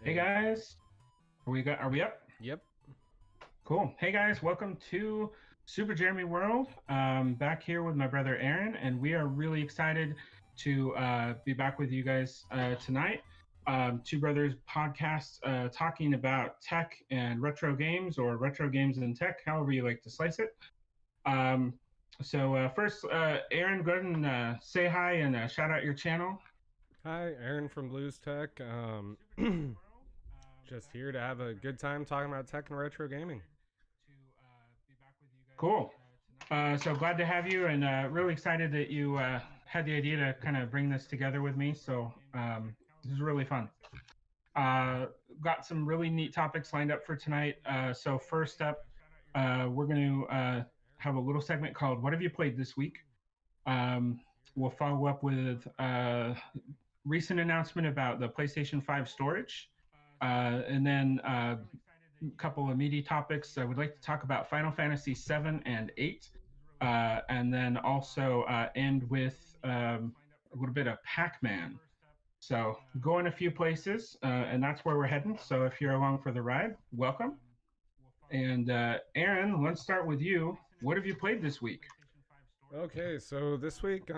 Hey Hey. guys, are we up? Yep. Cool. Hey guys, welcome to Super Jeremy World. Back here with my brother Aaron, and we are really excited to be back with you guys tonight. Two Brothers podcast talking about tech and retro games, or retro games and tech, however you like to slice it. Um, first, Aaron, go ahead and say hi and shout out your channel. Hi, Aaron from Blues Tech. Just here to have a good time talking about tech and retro gaming. Cool. So glad to have you, and really excited that you had the idea to kind of bring this together with me. So this is really fun. Got some really neat topics lined up for tonight. So first up, we're going to have a little segment called "What Have You Played This Week?" We'll follow up with recent announcement about the PlayStation 5 storage, and then couple of meaty topics. I would like to talk about Final Fantasy 7 and 8, and then also end with a little bit of Pac-Man. So going a few places, and that's where we're heading. So if you're along for the ride, welcome. And Aaron, let's start with you. What have you played this week? Okay, so this week,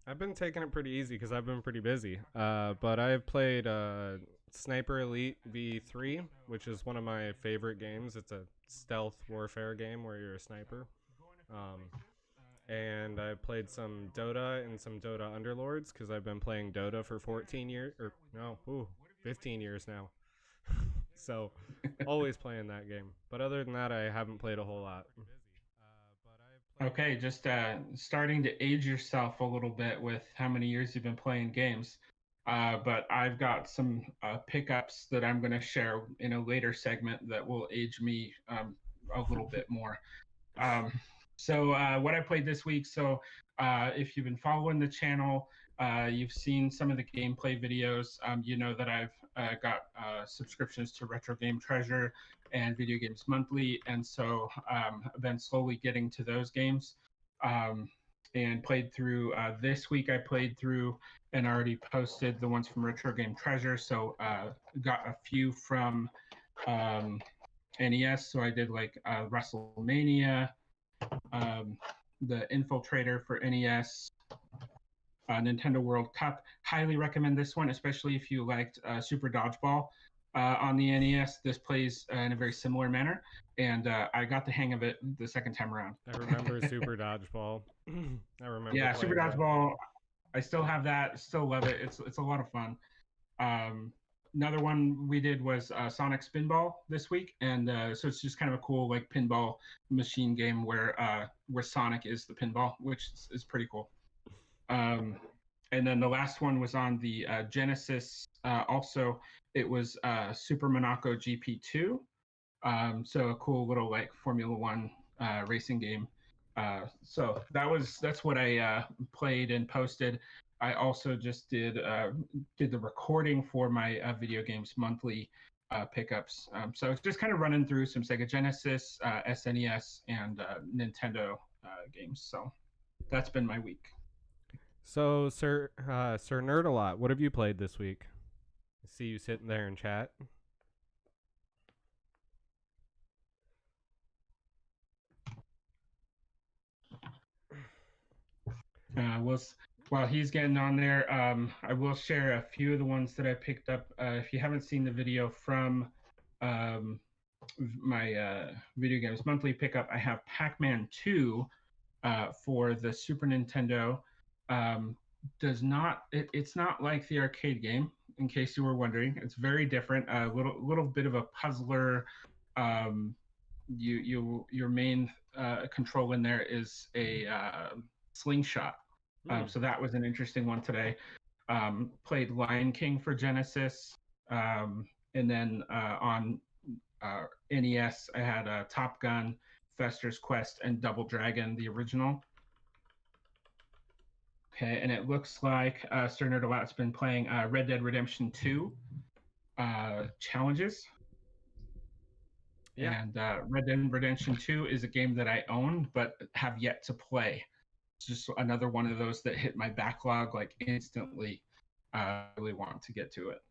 I've been taking it pretty easy because I've been pretty busy. But I've played Sniper Elite V3, which is one of my favorite games. It's a stealth warfare game where you're a sniper. Um, and I played some Dota and some Dota Underlords because I've been playing Dota for 14 years, or no, 15 years now. So always playing that game. But other than that, I haven't played a whole lot. Okay, just starting to age yourself a little bit with how many years you've been playing games. But I've got some pickups that I'm going to share in a later segment that will age me a little bit more. Um, what I played this week. So if you've been following the channel, you've seen some of the gameplay videos. You know that I've got subscriptions to Retro Game Treasure and Video Games Monthly, and so I've been slowly getting to those games. And played through this week. I played through and already posted the ones from Retro Game Treasure. So got a few from NES. So I did like WrestleMania, the Infiltrator for NES, Nintendo World Cup. Highly recommend this one, especially if you liked Super Dodgeball on the NES. This plays in a very similar manner, and I got the hang of it the second time around. I remember Super Dodgeball. I remember Yeah, Super playing that. Dodgeball. I still have that. Still love it. It's a lot of fun. Another one we did was Sonic Spinball this week, and so it's just kind of a cool like pinball machine game where Sonic is the pinball, which is pretty cool. And then the last one was on the Genesis. Also, it was Super Monaco GP2. So a cool little like Formula One racing game. So that's what I played and posted. I also just did the recording for my Video Games Monthly pickups. So it's just kind of running through some Sega Genesis, SNES, and Nintendo games. So that's been my week. So, Sir Nerdalot, what have you played this week? I see you sitting there in chat. While he's getting on there, I will share a few of the ones that I picked up. If you haven't seen the video from um, my Video Games Monthly pickup, I have Pac-Man 2 for the Super Nintendo. It's not like the arcade game, in case you were wondering. It's very different. A little bit of a puzzler. Your main control in there is a slingshot. So that was an interesting one today. Played Lion King for Genesis, and then on NES I had Top Gun, Fester's Quest, and Double Dragon, the original. Okay, and it looks like Sir Nerdalot's been playing Red Dead Redemption 2 challenges. Yeah. And Red Dead Redemption 2 is a game that I own but have yet to play. It's just another one of those that hit my backlog like instantly. I really want to get to it.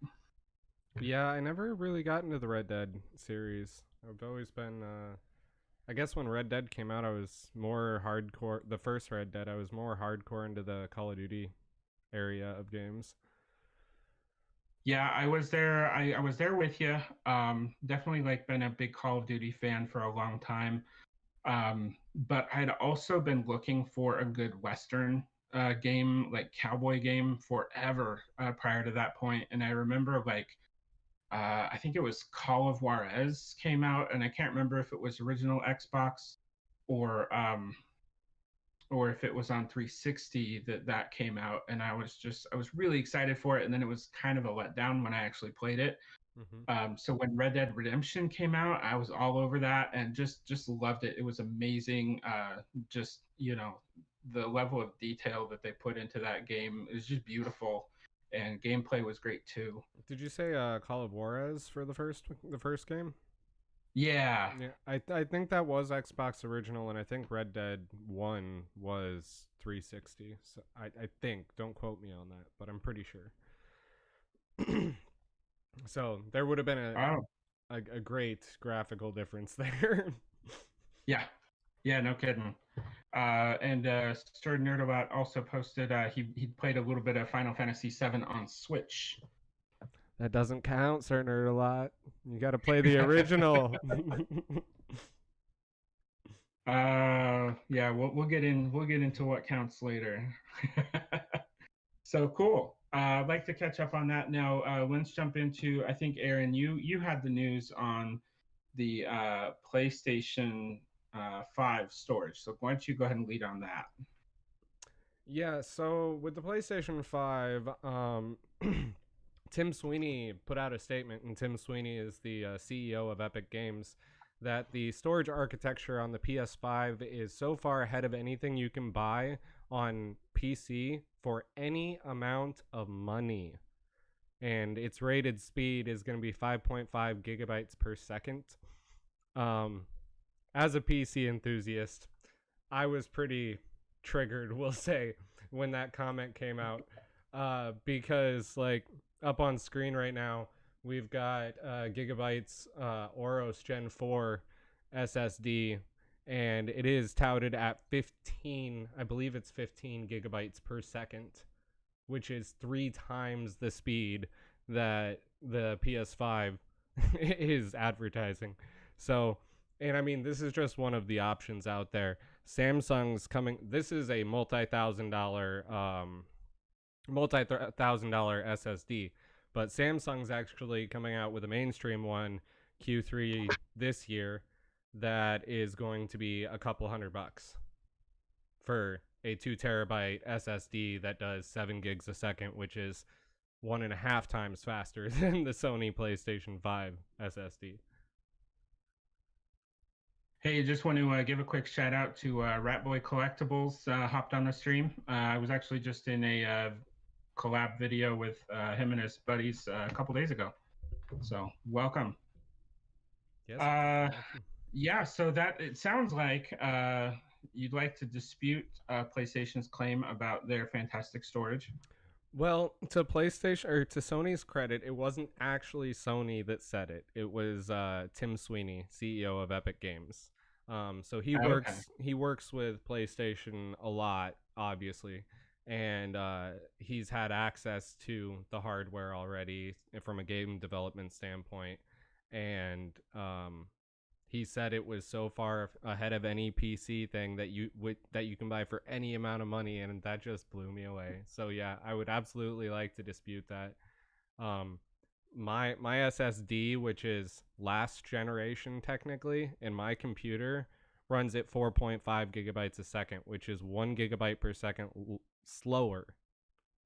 Yeah, I never really got into the Red Dead series. I've always been I guess when Red Dead came out I was more hardcore. The first Red Dead I was more hardcore into the Call of Duty area of games. Yeah, I was there. I was there with you. Definitely like been a big Call of Duty fan for a long time. But I'd also been looking for a good Western game, like cowboy game, forever prior to that point. And I remember like I think it was Call of Juarez came out, and I can't remember if it was original Xbox or um, or if it was on 360 that came out. And I was really excited for it, and then it was kind of a letdown when I actually played it. Hmm. So when Red Dead Redemption came out, I was all over that and just loved it. It was amazing. Just the level of detail that they put into that game is just beautiful, and gameplay was great too. Did you say Call of Juarez for the first game? Yeah. Yeah, I think that was Xbox original, and I think Red Dead One was 360. So I think, don't quote me on that, but I'm pretty sure. So there would have been Oh, a great graphical difference there. yeah. Yeah. No kidding. And Sir Nerdabot also posted he played a little bit of Final Fantasy VII on Switch. That doesn't count, sir nerd a lot. You got to play the original. Yeah, we'll get into what counts later. So cool. I'd like to catch up on that now. Let's jump into. I think Aaron, you had the news on the PlayStation 5 storage. So why don't you go ahead and lead on that? Yeah, so with the PlayStation 5, Tim Sweeney put out a statement, and Tim Sweeney is the CEO of Epic Games, that the storage architecture on the PS5 is so far ahead of anything you can buy on PC for any amount of money. And its rated speed is going to be 5.5 gigabytes per second. Um, as a PC enthusiast, I was pretty triggered, we'll say, when that comment came out, because like up on screen right now, we've got Gigabytes Oros Gen 4 SSD, and it is touted at 15, I believe it's 15 gigabytes per second, which is 3 times the speed that the PS5 is advertising. So, and I mean, this is just one of the options out there. Samsung's coming. This is a multi-thousand dollar SSD, but Samsung's actually coming out with a mainstream one Q3 this year that is going to be a couple $100 for a 2 terabyte SSD that does 7 gigs a second, which is 1.5 times faster than the Sony PlayStation 5 SSD. Hey, just want to give a quick shout out to Ratboy Collectibles. Hopped on the stream. I was actually just in a collab video with him and his buddies a couple days ago. So welcome. Yes. Uh, yeah, so that it sounds like you'd like to dispute PlayStation's claim about their fantastic storage. Well, to PlayStation or to Sony's credit, it wasn't actually Sony that said it. It was Tim Sweeney, CEO of Epic Games. So he Okay. works with PlayStation a lot, obviously, and he's had access to the hardware already from a game development standpoint, and he said it was so far ahead of any PC thing that you can buy for any amount of money, and that just blew me away. So yeah, I would absolutely like to dispute that. Um, my SSD, which is last generation technically, in my computer, runs at 4.5 gigabytes a second, which is 1 gigabyte per second slower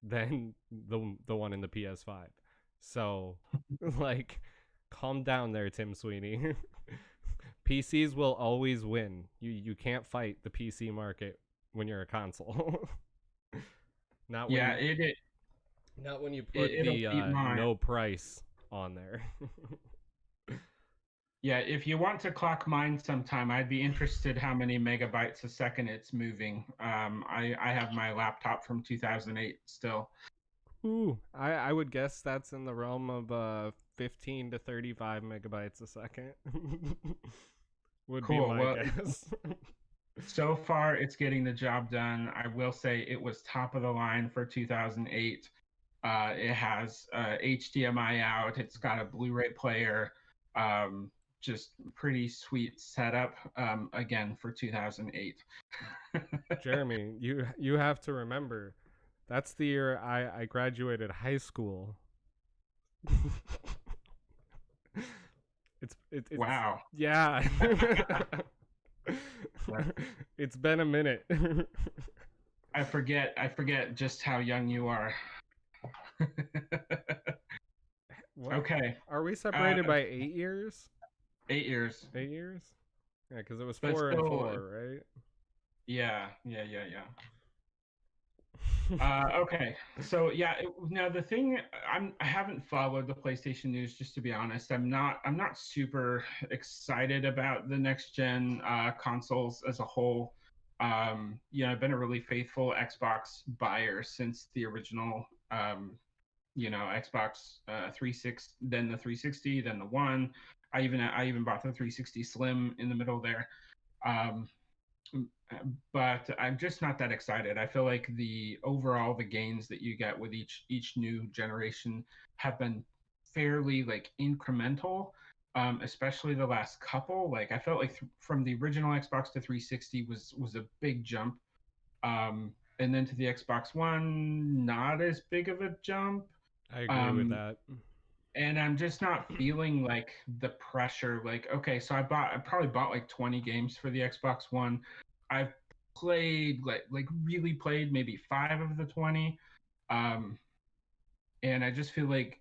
than the one in the PS5. So, like, calm down there, Tim Sweeney. PCs will always win. You can't fight the PC market when you're a console. not Yeah, when it not when you put it'll the beat mine. no price on there. Yeah, if you want to clock mine sometime, I'd be interested how many megabytes a second it's moving. I have my laptop from 2008 still. Ooh, I would guess that's in the realm of 15 to 35 megabytes a second. Would be Cool. my Well, guess. so far it's getting the job done. I will say it was top of the line for 2008. It has HDMI out. It's got a Blu-ray player. Just pretty sweet setup. Again for 2008. Jeremy, you have to remember, that's the year I graduated high school. It's Wow. yeah. It's been a minute. I forget just how young you are. What? Okay. Are we separated by 8 years? 8 years. 8 years? Yeah, because it was But 4 and still, 4, right? Yeah. Okay. So yeah, now the thing I haven't followed the PlayStation news, just to be honest. I'm not super excited about the next gen consoles as a whole. I've been a really faithful Xbox buyer since the original Xbox 360, then the 360, then the One. I even bought the 360 Slim in the middle there. Um, but I'm just not that excited. I feel like the gains that you get with each new generation have been fairly like incremental, especially the last couple. Like I felt like from the original Xbox to 360 was a big jump, and then to the Xbox One, not as big of a jump. I agree with that. And I'm just not feeling like the pressure. Like, okay, so I probably bought like 20 games for the Xbox One. I've played like really played maybe 5 of the 20. And I just feel like,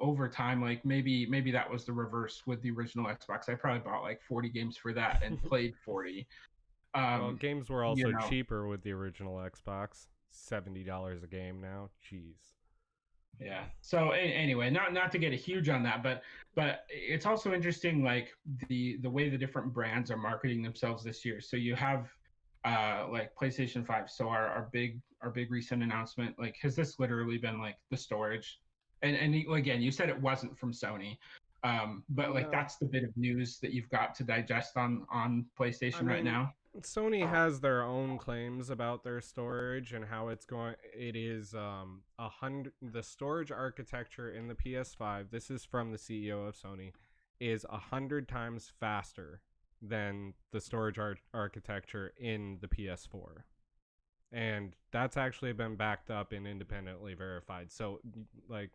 over time, like maybe that was the reverse with the original Xbox. I probably bought like 40 games for that and played 40. Well, games were also you know, cheaper with the original Xbox. $70 a game now. Jeez. Yeah. So anyway, not to get a huge on that, but it's also interesting, like the way the different brands are marketing themselves this year. So you have like PlayStation 5. So our big recent announcement, like, has this literally been like the storage? And again, you said it wasn't from Sony, but like that's the bit of news that you've got to digest on PlayStation right now. Sony has their own claims about their storage and how it's going. It is the storage architecture in the PS5. This is from the CEO of Sony, is 100 times faster than the storage architecture in the PS4, and that's actually been backed up and independently verified. So, like,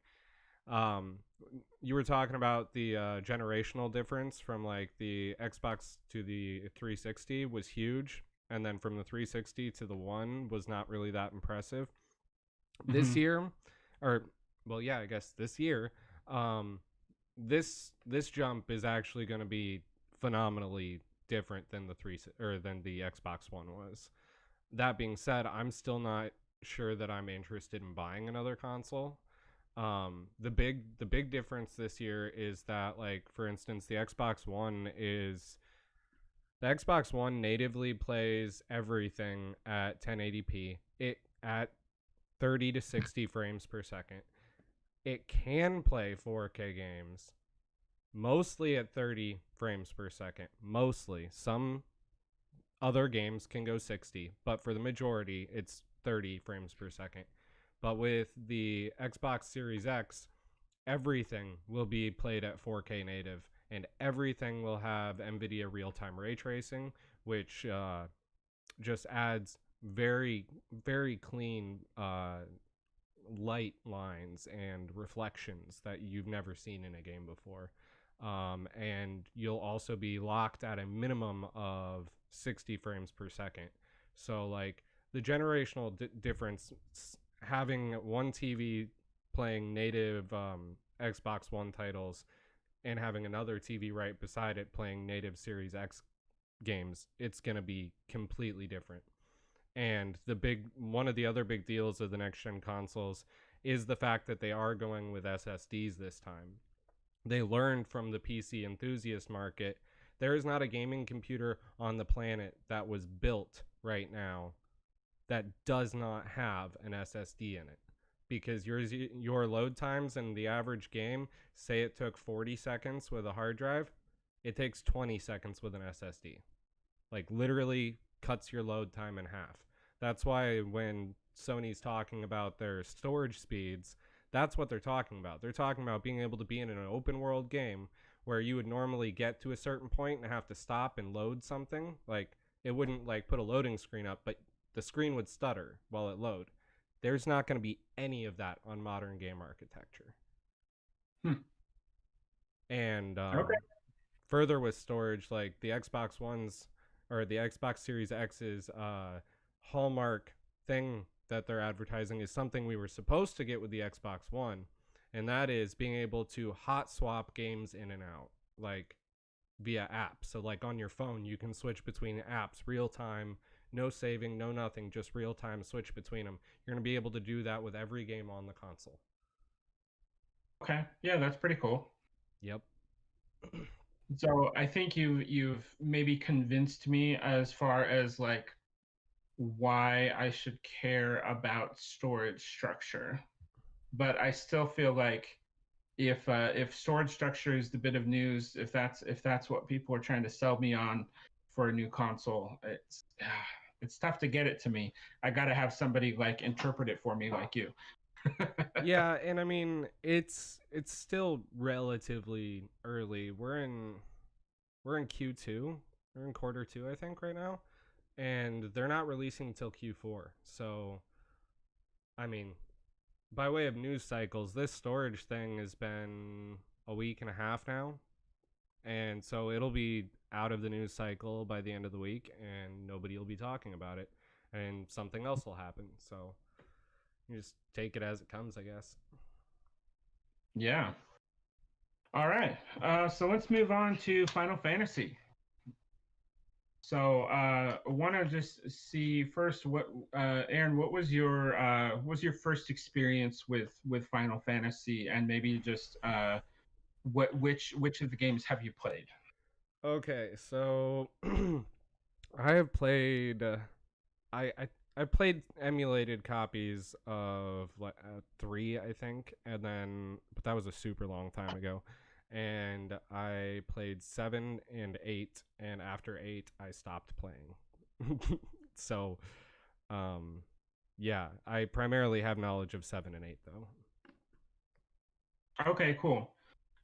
you were talking about the generational difference from like the Xbox to the 360 was huge, and then from the 360 to the One was not really that impressive. Mm-hmm. This year, or well, yeah, I guess this year, this jump is actually going to be phenomenally different than than the Xbox One was. That being said, I'm still not sure that I'm interested in buying another console. The big difference this year is that, like, for instance, the Xbox One natively plays everything at 1080p. It at 30 to 60 frames per second. It can play 4K games mostly at 30 frames per second. Mostly. Some other games can go 60, but for the majority it's 30 frames per second. But with the Xbox Series X, everything will be played at 4K native, and everything will have NVIDIA real-time ray tracing, which just adds very, very clean light lines and reflections that you've never seen in a game before. And you'll also be locked at a minimum of 60 frames per second. So, like, the generational difference, having one TV playing native Xbox One titles and having another TV right beside it playing native Series X games, it's going to be completely different. And one of the other big deals of the next gen consoles is the fact that they are going with SSDs this time. They learned from the PC enthusiast market. There is not a gaming computer on the planet that was built right now that does not have an SSD in it, because your load times in the average game, say it took 40 seconds with a hard drive, it takes 20 seconds with an SSD. Like literally cuts your load time in half. That's why when Sony's talking about their storage speeds, that's what they're talking about. They're talking about being able to be in an open world game where you would normally get to a certain point and have to stop and load something. Like it wouldn't like put a loading screen up, but the screen would stutter while it load. There's not going to be any of that on modern game architecture. And Okay. further with storage, like the Xbox One's or the Xbox Series X's hallmark thing that they're advertising is something we were supposed to get with the Xbox One, and that is being able to hot swap games in and out, like via apps. So like on your phone, you can switch between apps real time, no saving, no nothing, just real time switch between them. You're going to be able to do that with every game on the console. Okay. Yeah, that's pretty cool. Yep. So I think you've maybe convinced me as far as like why I should care about storage structure. But I still feel like if storage structure is the bit of news, if that's what people are trying to sell me on for a new console, it's tough to get it to me. I got to have somebody like interpret it for me like you. Yeah, and I mean it's still relatively early. We're in Q2. We're in quarter 2, I think, right now. And they're not releasing until Q4. So I mean, by way of news cycles, this storage thing has been a week and a half now. And so it'll be out of the news cycle by the end of the week and nobody will be talking about it and something else will happen. So you just take it as it comes, I guess. Yeah. All right. So let's move on to Final Fantasy. So I want to just see first what Aaron, what was your first experience with Final Fantasy, and maybe just which of the games have you played? Okay, so I have played I played emulated copies of like 3, I think, and then but that was a super long time ago. And I played 7 and 8, and after 8 I stopped playing. So, um yeah, I primarily have knowledge of 7 and 8 though. Okay, cool.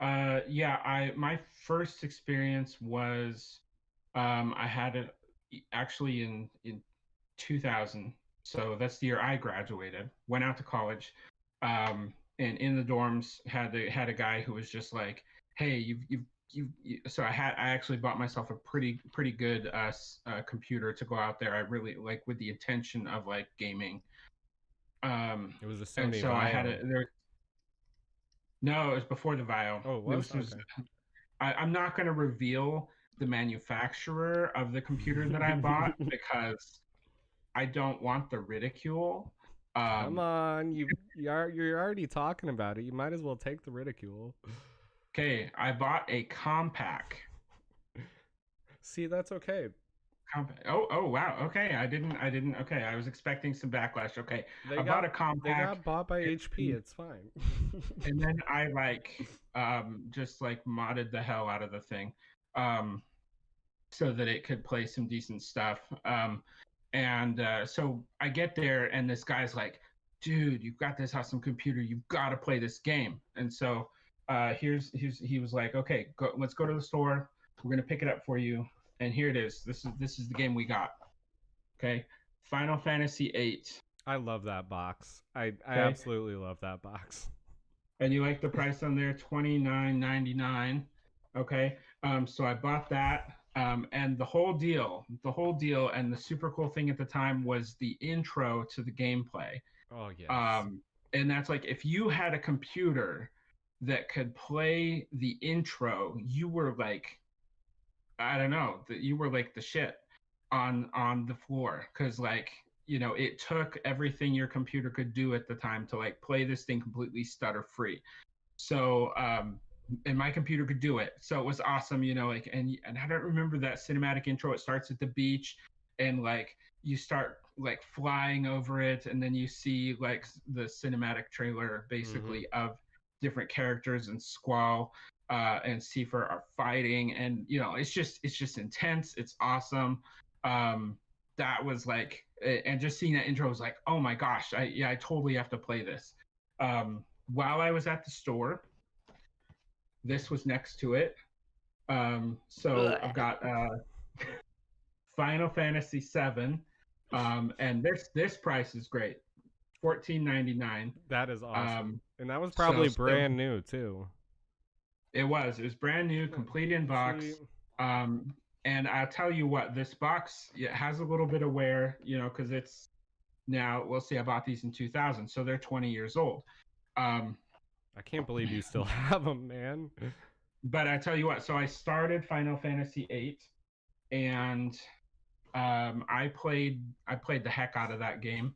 Yeah, I my first experience was I had it actually in 2000. So that's the year I graduated. Went out to college, and in the dorms had a guy who was just like, "Hey, So I actually bought myself a pretty good computer to go out there. I really like with the intention of like gaming. It was a And Sony so I had Vio. it there. No, it was before the Vio. Oh, it This was? was Okay. I'm not going to reveal the manufacturer of the computer that I bought because I don't want the ridicule. Come Um, on, you're already talking about it. You might as well take the ridicule. okay, I bought a compact. See, that's okay. Oh wow. Okay, I didn't. Okay, I was expecting some backlash. Okay, They I bought got a they compact, got bought by HP. and It's fine. then I like just like modded the hell out of the thing, um, so that it could play some decent stuff. And so I get there, and this guy's like, "Dude, you've got this awesome computer. You've got to play this game." And so here's he was like, "Okay, let's go to the store. We're gonna pick it up for you, and here it is. This is the game we got. Okay, Final Fantasy VIII. I love that box. I Okay, absolutely love that box. and you like the price on there, $29.99. Okay, so I bought that. And the whole deal, and the super cool thing at the time was the intro to the gameplay. Oh yes. Um, and that's like if you had a computer that could play the intro, you were like, I don't know, that you were like the shit on the floor because like it took everything your computer could do at the time to like play this thing completely stutter free. So and my computer could do it, so it was awesome, like, and I don't remember that cinematic intro. It starts at the beach, and like you start like flying over it, and then you see like the cinematic trailer Mm-hmm. basically of different characters, and Squall and Seifer are fighting, and it's just intense. It's awesome. That was like, and just seeing that intro was like, oh my gosh, I totally have to play this. While I was at the store, this was next to it. So I've got Final Fantasy VII, and this price is great, 14.99. That is awesome. Um, And that was so probably so brand new too. it was brand new, complete in See, box. Um, and I'll tell you what, this box, it has a little bit of wear, because it's now, we'll see, I bought these in 2000, so they're 20 years old. Um, I can't believe you still have them, man. but I tell you what, so I started Final Fantasy VIII, and I played the heck out of that game.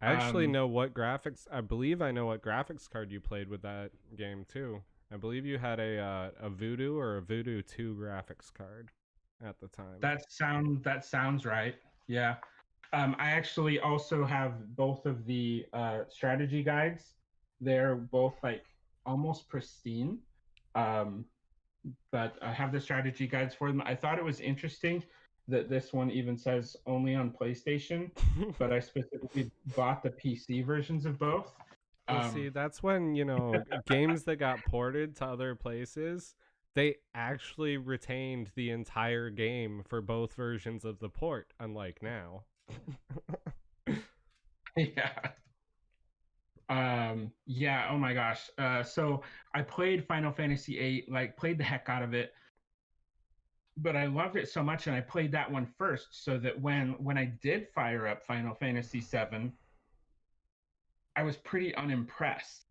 I actually Um, know what graphics. I believe I know what graphics card you played with that game too. I believe you had a Voodoo or a Voodoo 2 graphics card at the time. that sounds right. Yeah. I actually also have both of the strategy guides. They're both like almost pristine. Um, but I have the strategy guides for them. I thought it was interesting that this one even says only on PlayStation, but I specifically bought the PC versions of both. Well, see, Um, that's when, games that got ported to other places, they actually retained the entire game for both versions of the port, unlike now. yeah. Yeah, oh my gosh. So I played Final Fantasy VIII, like played the heck out of it, but I loved it so much, and I played that one first, so that when I did fire up Final Fantasy VII, I was pretty unimpressed,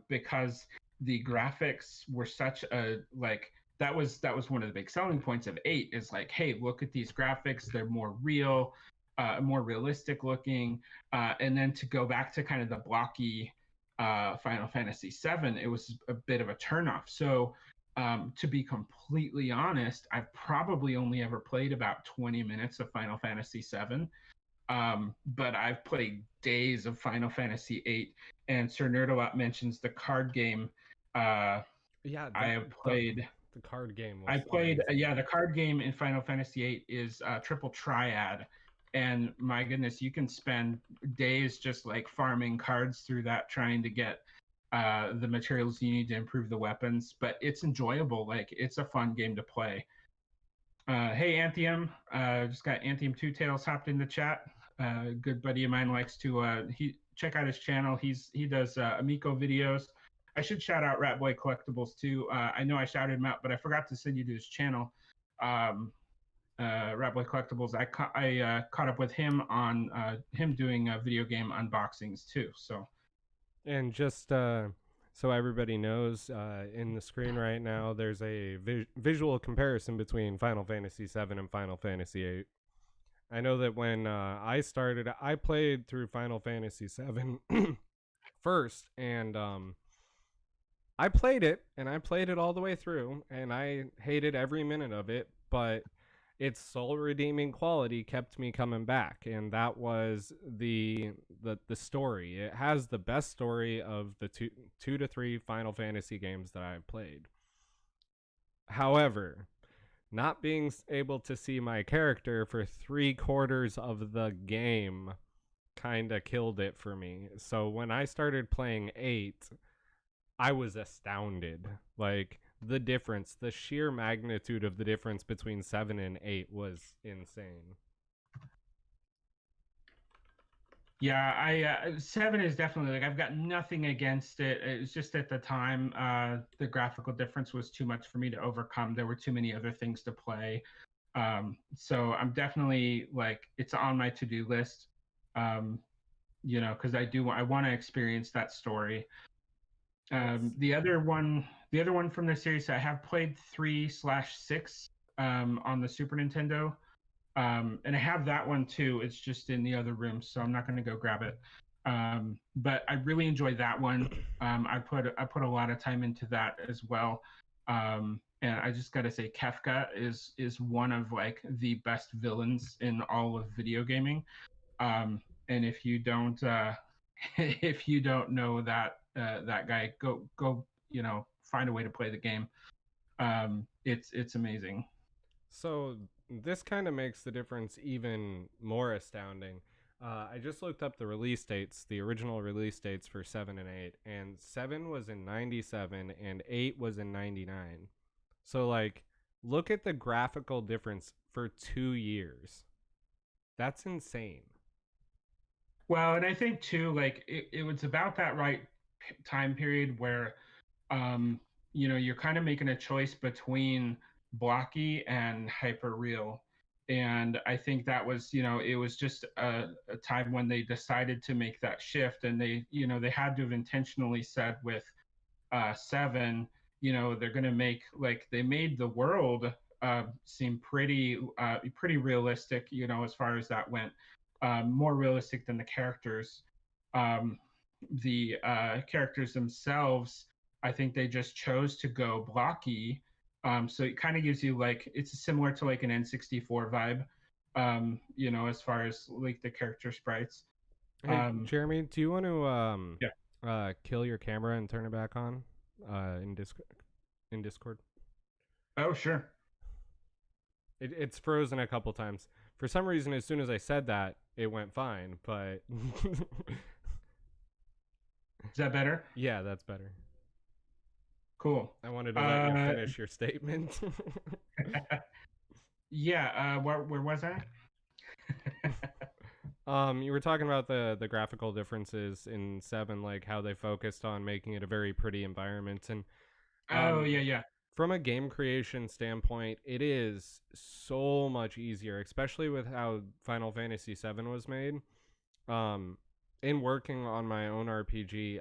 because the graphics were such a like that was one of the big selling points of eight, is like, hey, look at these graphics, they're more real, more realistic looking, and then to go back to kind of the blocky Final Fantasy VII, it was a bit of a turnoff. So to be completely honest, I've probably only ever played about 20 minutes of Final Fantasy VII. But I've played days of Final Fantasy VIII, and Sir Nerdalot mentions the card game. Uh, Yeah, I that have played. the card game I was played. amazing. Yeah, the card game in Final Fantasy VIII is Triple Triad, and my goodness, you can spend days just like farming cards through that, trying to get the materials you need to improve the weapons. But it's enjoyable. Like, it's a fun game to play. Hey, Anthium. Just got Anthium Two Tails hopped in the chat. Good buddy of mine likes to he check out his channel. He does Amico videos. I should shout out Ratboy Collectibles too. I know I shouted him out, but I forgot to send you to his channel. Ratboy Collectibles. I caught up with him on him doing video game unboxings too. So And just so everybody knows, in the screen right now, there's a visual comparison between Final Fantasy VII and Final Fantasy VIII. I know that when I started, I played through Final Fantasy VII first, and I played it, and I played it all the way through, and I hated every minute of it, but its sole redeeming quality kept me coming back, and that was the story. It has the best story of the two to three Final Fantasy games that I've played. However, not being able to see my character for 3/4 of the game kind of killed it for me. So when I started playing 8, I was astounded. Like, the difference, the sheer magnitude of the difference between 7 and 8 was insane. yeah, I 7 is definitely, like, I've got nothing against it. It's just at the time, the graphical difference was too much for me to overcome. There were too many other things to play. So I'm definitely, like, it's on my to-do list. Because I want to experience that story. The other one from the series, I have played 3/6 on the Super Nintendo. And I have that one too. It's just in the other room, so I'm not going to go grab it. But I really enjoyed that one. I put a lot of time into that as well. And I just got to say, Kefka is one of like the best villains in all of video gaming. And if you don't if you don't know that guy, go find a way to play the game. It's amazing. So this kind of makes the difference even more astounding. I just looked up the release dates, the original release dates for 7 and 8, and 7 was in 97 and 8 was in 99. So, like, look at the graphical difference for 2 years. That's insane. Well, and I think too, like it was about that right time period where, um, you're kind of making a choice between blocky and hyper real. And I think that was, it was just a time when they decided to make that shift, and they had to have intentionally said with 7, they're going to make like they made the world seem pretty realistic, as far as that went, more realistic than the characters. Um, the characters themselves, I think they just chose to go blocky. So it kind of gives you like it's similar to like an N64 vibe, as far as like the character sprites. Hey, Um, Jeremy, do you want to yeah. kill your camera and turn it back on in Discord? Oh, sure. It's frozen a couple times. For some reason, as soon as I said that, it went fine. But Is that better? yeah, that's better. Cool. I wanted to let you finish your statement. Yeah. Where was I? You were talking about the graphical differences in 7, like how they focused on making it a very pretty environment, and Oh, yeah, yeah. from a game creation standpoint, it is so much easier, especially with how Final Fantasy VII was made. Um, in working on my own RPG,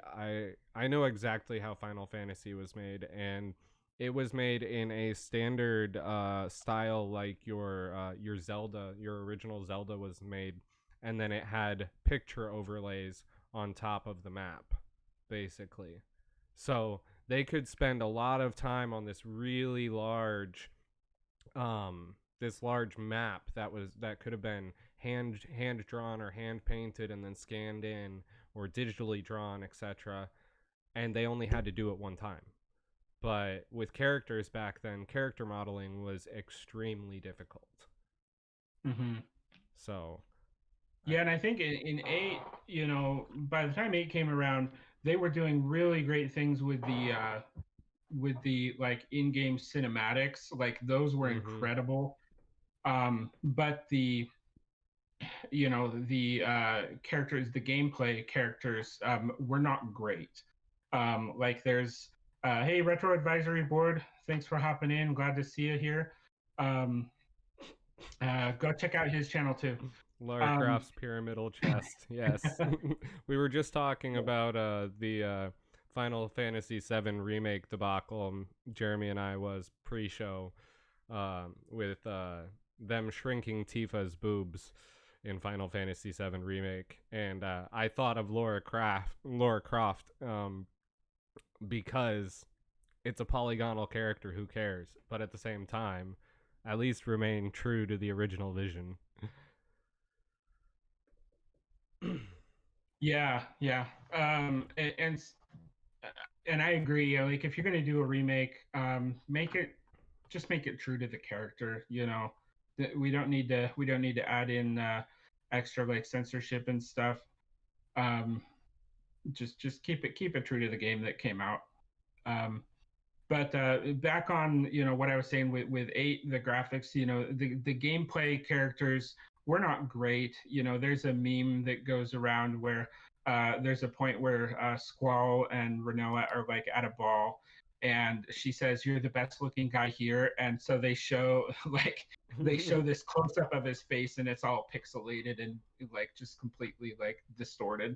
I know exactly how Final Fantasy was made, and it was made in a standard style like your Zelda, your original Zelda was made, and then it had picture overlays on top of the map, basically. So they could spend a lot of time on this really large this large map that could have been hand drawn or hand painted and then scanned in or digitally drawn, etc., and they only had to do it one time. But with characters back then, character modeling was extremely difficult. Hmm. So Yeah, and I think in 8, by the time 8 came around, they were doing really great things with the like in-game cinematics. Like those were mm-hmm. incredible. But the characters, the gameplay characters, were not great. Like there's hey, Retro Advisory Board, thanks for hopping in. Glad to see you here. Um, go check out his channel too. Lara Um, Croft's pyramidal chest. Yes. We were just talking about the Final Fantasy VII remake debacle. Jeremy and I was pre-show with them shrinking Tifa's boobs in Final Fantasy VII remake, and I thought of Lara Croft, because it's a polygonal character. Who cares? But at the same time, at least remain true to the original vision. yeah, yeah. And I agree. Like if you're gonna do a remake, make it true to the character. We don't need to add in extra like censorship and stuff. Um, just keep it true to the game that came out. Um, but back on what I was saying with 8, the graphics, the gameplay characters were not great. There's a meme that goes around where there's a point where Squall and Renoa are like at a ball, and she says, "You're the best looking guy here," and so they show like they show this close up of his face, and it's all pixelated and like just completely like distorted.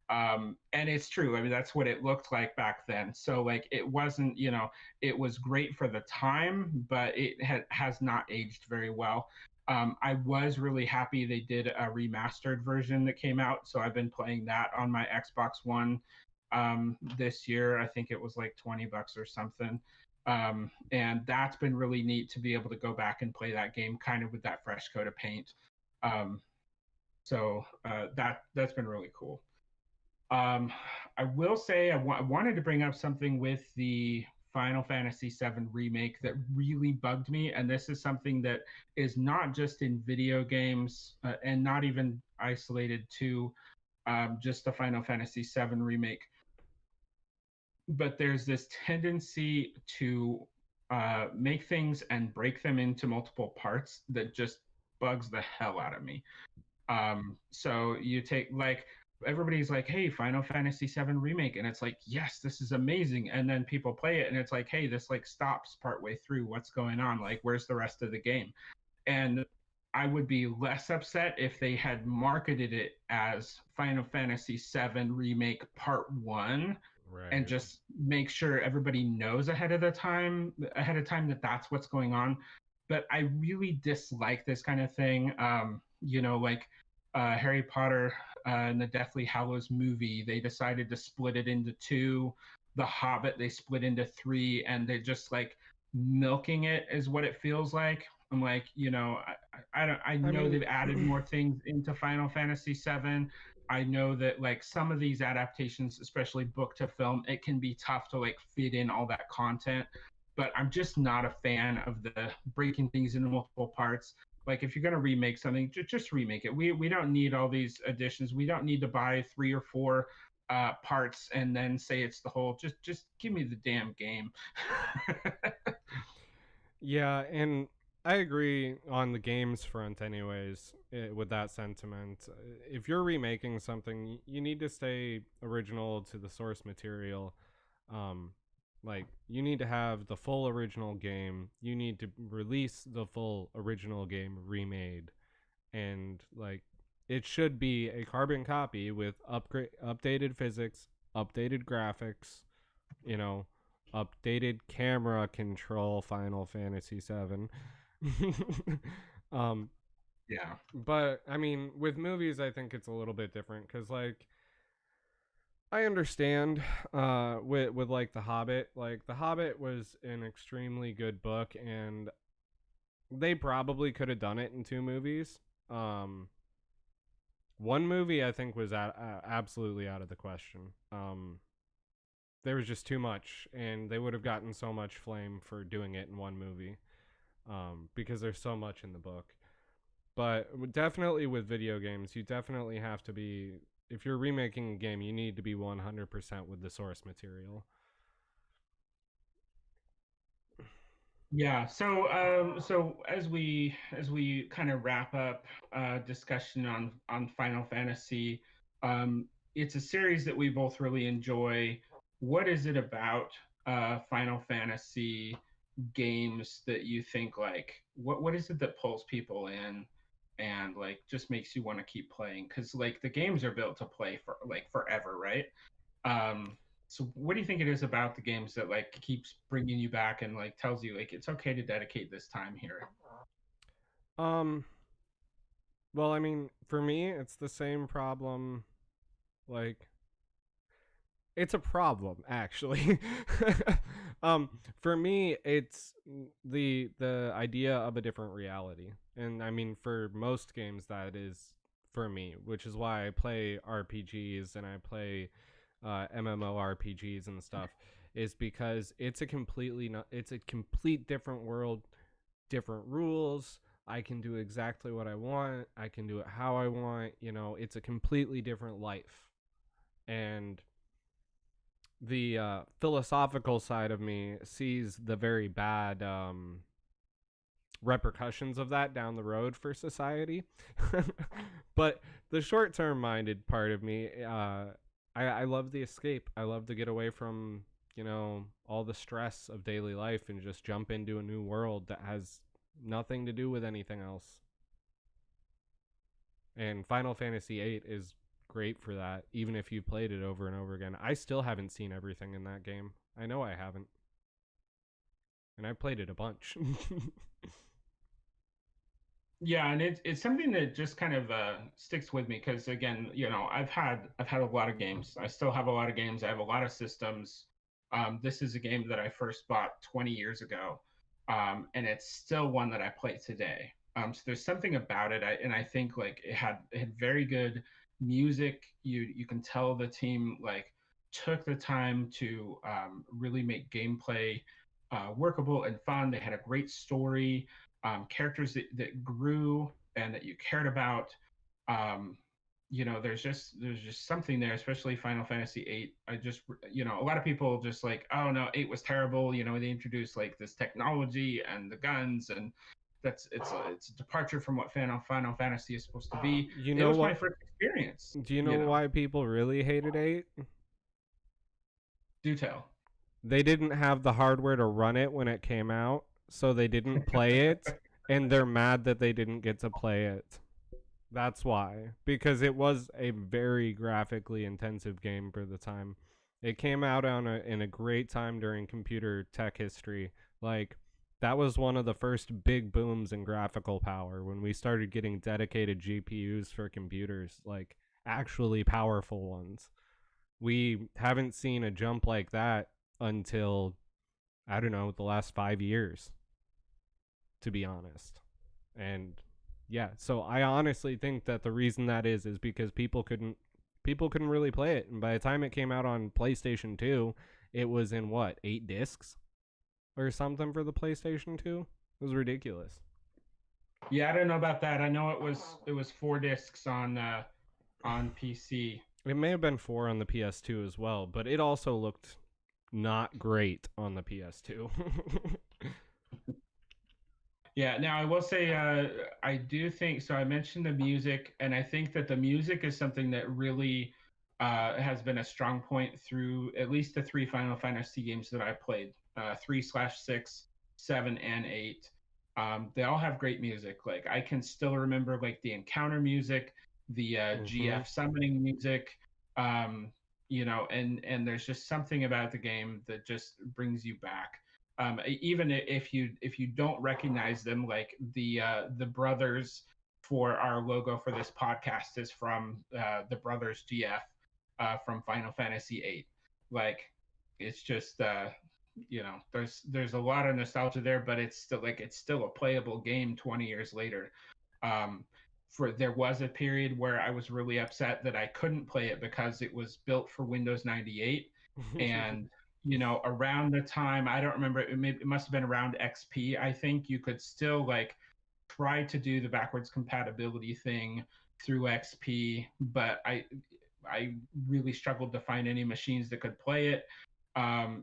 And it's true. I mean, that's what it looked like back then. So like it wasn't, it was great for the time, but it has not aged very well. I was really happy they did a remastered version that came out, so I've been playing that on my Xbox One this year. I think it was like $20 or something. And that's been really neat to be able to go back and play that game kind of with that fresh coat of paint. Um, that's been really cool. I will say I wanted to bring up something with the Final Fantasy VII remake that really bugged me, and this is something that is not just in video games and not even isolated to just the Final Fantasy VII remake, but there's this tendency to make things and break them into multiple parts that just bugs the hell out of me. So you take like everybody's like, "Hey, Final Fantasy VII remake," and it's like, "Yes, this is amazing." And then people play it, and it's like, "Hey, this like stops partway through. What's going on? Like, where's the rest of the game?" And I would be less upset if they had marketed it as Final Fantasy VII Remake Part One, and Right. just make sure everybody knows ahead of time that that's what's going on. But I really dislike this kind of thing. Like Harry Potter and the Deathly Hallows movie, they decided to split it into two. The Hobbit, they split into three, and they're just like milking it, is what it feels like. I'm like, I don't. I I know mean, they've added more things into Final Fantasy VII. I know that like some of these adaptations, especially book to film, it can be tough to like fit in all that content. But I'm just not a fan of the breaking things into multiple parts. Like if you're gonna remake something, just remake it. We don't need all these additions. We don't need to buy 3 or 4 parts and then say it's the whole. Just give me the damn game. yeah, and I agree on the games front, anyways, with that sentiment. If you're remaking something, you need to stay original to the source material. Um, like, you need to have the full original game, you need to release the full original game remade, and, like, it should be a carbon copy with updated physics, updated graphics, you know, updated camera control. Final Fantasy 7. um Yeah. but I mean, with movies I think it's a little bit different cuz like I understand with like The Hobbit. Like The Hobbit was an extremely good book, and they probably could have done it in two movies. Um One movie I think was absolutely out of the question. There was just too much, and they would have gotten so much flame for doing it in one movie, because there's so much in the book. But definitely with video games, you definitely have to be. If you're remaking a game, you need to be 100% with the source material. Yeah. So as we kind of wrap up discussion on Final Fantasy, it's a series that we both really enjoy. What is it about Final Fantasy games that you think like what is it that pulls people in and like just makes you want to keep playing? Because like the games are built to play for like forever, right? So what do you think it is about the games that like keeps bringing you back and like tells you like it's okay to dedicate this time here? Um, well, I mean, for me, it's the same problem. Like, it's a problem actually. For me, it's the idea of a different reality, and I mean, for most games, that is for me, which is why I play RPGs and I play MMORPGs and stuff, is because it's a complete different world, different rules. I can do exactly what I want. I can do it how I want. It's a completely different life, and the philosophical side of me sees the very bad repercussions of that down the road for society. But the short term minded part of me, I love the escape. I love to get away from, all the stress of daily life and just jump into a new world that has nothing to do with anything else. And Final Fantasy VIII is great for that, even if you played it over and over again. I still haven't seen everything in that game. I know I haven't. And I've played it a bunch. Yeah, and it's something that just kind of sticks with me because again, I've had a lot of games. I still have a lot of games. I have a lot of systems. This is a game that I first bought 20 years ago, and it's still one that I play today. So there's something about it, and I think like it had very good music. You can tell the team like took the time to really make gameplay workable and fun. They had a great story, characters that grew and that you cared about. Um, there's just something there, especially Final Fantasy VIII. A lot of people just like, oh no, eight was terrible. They introduced like this technology and the guns, and it's a departure from what Final Fantasy is supposed to be. You It know was my what? first experience. Do you know why people really hated 8? Do tell. They didn't have the hardware to run it when it came out, so they didn't play it, and they're mad that they didn't get to play it. That's why. Because it was a very graphically intensive game for the time. It came out in a great time during computer tech history. Like, that was one of the first big booms in graphical power when we started getting dedicated GPUs for computers, like actually powerful ones. We haven't seen a jump like that until, I don't know, the last 5 years, to be honest. And yeah, so I honestly think that the reason that is because people couldn't really play it, and by the time it came out on PlayStation 2, it was in what, 8 discs or something for the PlayStation 2. It was ridiculous. Yeah, I don't know about that. I know it was 4 discs on PC. It may have been 4 on the PS2 as well, but it also looked not great on the PS2. Yeah, now I will say I do think so. I mentioned the music, and I think that the music is something that really has been a strong point through at least the 3 Final Fantasy games that I played, 3/6, 7, and 8. They all have great music. Like I can still remember like the encounter music, the GF summoning music, and there's just something about the game that just brings you back. Even if you don't recognize them, like the brothers for our logo for this podcast is from the brothers GF from Final Fantasy VIII. Like it's just there's a lot of nostalgia there, but it's still a playable game 20 years later. Um, for there was a period where I was really upset that I couldn't play it because it was built for Windows 98, and around the time, I don't remember, it must have been around XP, I think you could still like try to do the backwards compatibility thing through XP, but I really struggled to find any machines that could play it,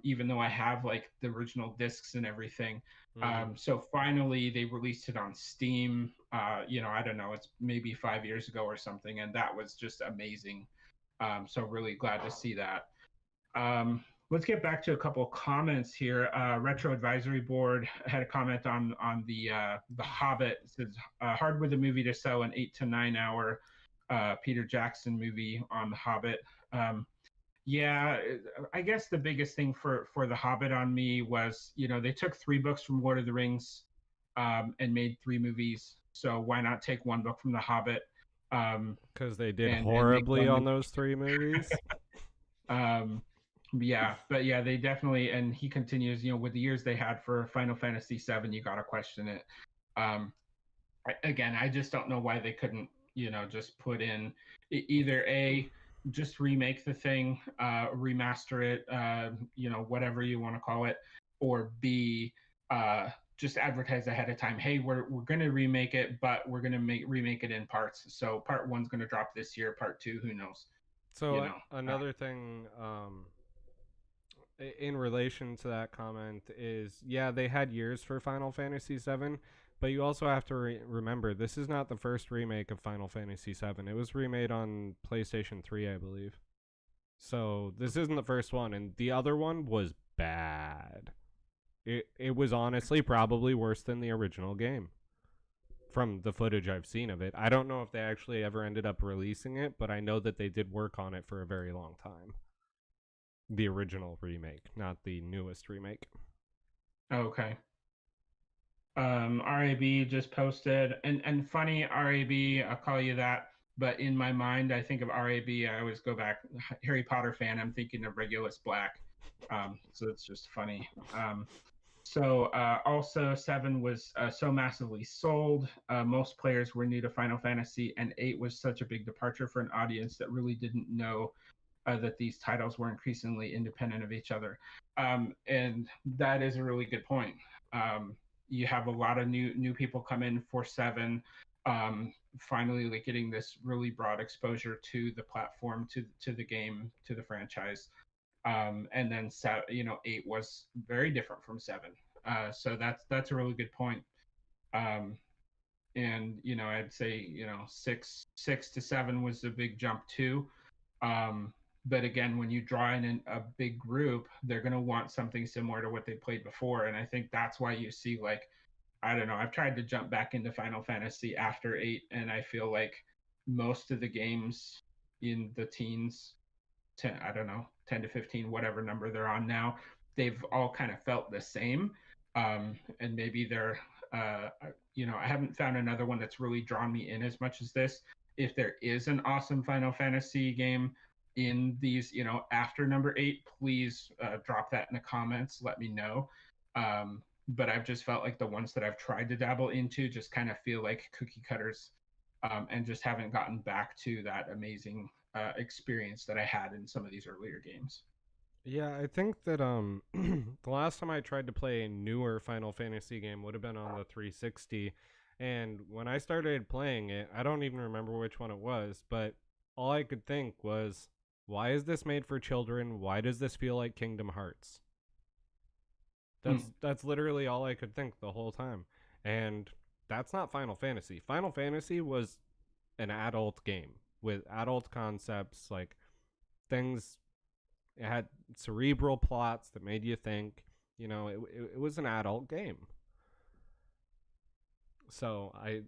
even though I have like the original discs and everything. So finally, they released it on Steam. I don't know, it's maybe 5 years ago or something, and that was just amazing. So really glad to see that. Let's get back to a couple of comments here. Retro Advisory Board had a comment on the Hobbit. It says hard with the movie to sell an 8 to 9 hour Peter Jackson movie on the Hobbit. Yeah, I guess the biggest thing for the Hobbit on me was they took 3 books from Lord of the Rings and made 3 movies. So why not take 1 book from the Hobbit? Because they did and horribly make on one those 3 movies. but yeah, they definitely, and he continues, with the years they had for Final Fantasy VII, you gotta question it. Again, I just don't know why they couldn't, just put in either just remake the thing, remaster it, whatever you want to call it, or B, just advertise ahead of time. Hey, we're gonna remake it, but we're gonna remake it in parts. So part 1's gonna drop this year. Part 2, who knows? So another thing, in relation to that comment is, yeah, they had years for Final Fantasy VII, but you also have to remember this is not the first remake of Final Fantasy VII. It was remade on PlayStation 3, I believe. So this isn't the first one, and the other one was bad. It was honestly probably worse than the original game from the footage I've seen of it. I don't know if they actually ever ended up releasing it, but I know that they did work on it for a very long time. The original remake, not the newest remake. Okay. RAB just posted, and funny, RAB, I'll call you that, but in my mind, I think of RAB, I always go back, Harry Potter fan, I'm thinking of Regulus Black. So it's just funny. Also 7 was so massively sold. Most players were new to Final Fantasy, and 8 was such a big departure for an audience that really didn't know that these titles were increasingly independent of each other. And that is a really good point. You have a lot of new people come in for 7. Finally, like getting this really broad exposure to the platform, to the game, to the franchise. And then 8 was very different from 7. So that's a really good point. Um, and I'd say 6 to 7 was a big jump too. But again, when you draw in a big group, they're going to want something similar to what they played before, and I think that's why you see, like, I don't know, I've tried to jump back into Final Fantasy after 8, and I feel like most of the games in the teens, 10, I don't know, 10 to 15, whatever number they're on now, they've all kind of felt the same. And maybe they're, I haven't found another one that's really drawn me in as much as this. If there is an awesome Final Fantasy game in these, after number 8, please drop that in the comments. Let me know. But I've just felt like the ones that I've tried to dabble into just kind of feel like cookie cutters, and just haven't gotten back to that amazing experience that I had in some of these earlier games. Yeah, I think that the last time I tried to play a newer Final Fantasy game would have been on the 360, and when I started playing it, I don't even remember which one it was, but all I could think was, why is this made for children? Why does this feel like Kingdom Hearts? That's literally all I could think the whole time. And that's not Final Fantasy. Final Fantasy was an adult game with adult concepts, like things. It had cerebral plots that made you think. It was an adult game. So I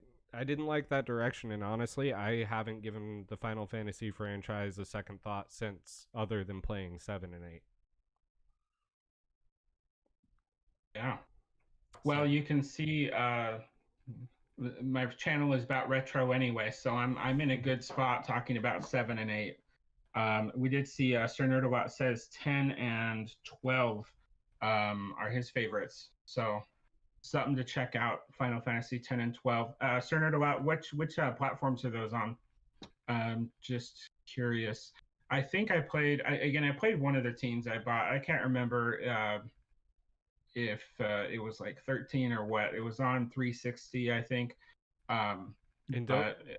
didn't like that direction, and honestly, I haven't given the Final Fantasy franchise a second thought since, other than playing 7 and 8. Yeah. Well, So, you can see my channel is about retro anyway, so I'm in a good spot talking about 7 and 8. We did see Sir Nerdabot says 10 and 12 are his favorites, so something to check out. Final Fantasy 10 and 12. Sir Nerdabot, which platforms are those on? Just curious. I think I played. I played one of the teams I bought. I can't remember if it was like 13 or what. It was on 360, I think. Um, and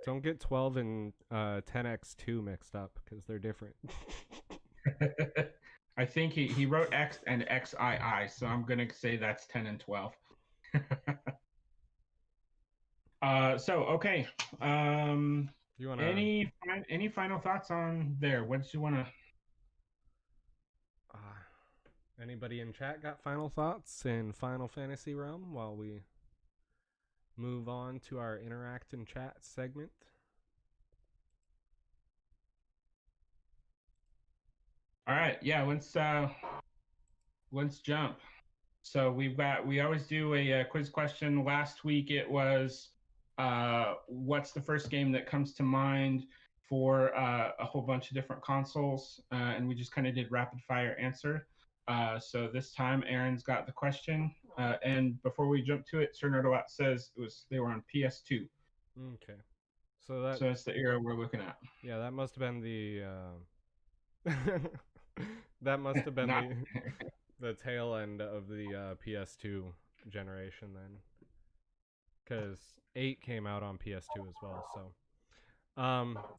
don't get 12 and 10x2 mixed up, because they're different. I think he wrote X and XII, so I'm gonna say that's 10 and 12. So okay. You wanna? Any final thoughts on there? What did you want to? Uh, Anybody in chat got final thoughts in Final Fantasy realm while we move on to our interact and chat segment? All right, yeah. Let's jump. So we always do a quiz question. Last week it was, what's the first game that comes to mind for a whole bunch of different consoles, and we just kind of did rapid fire answer. So this time Aaron's got the question, and before we jump to it, Sir Nerdowat says they were on PS2. Okay, so that's the era we're looking at. Yeah, that must have been the that must have been the tail end of the PS2 generation then, because 8 came out on PS2 as well.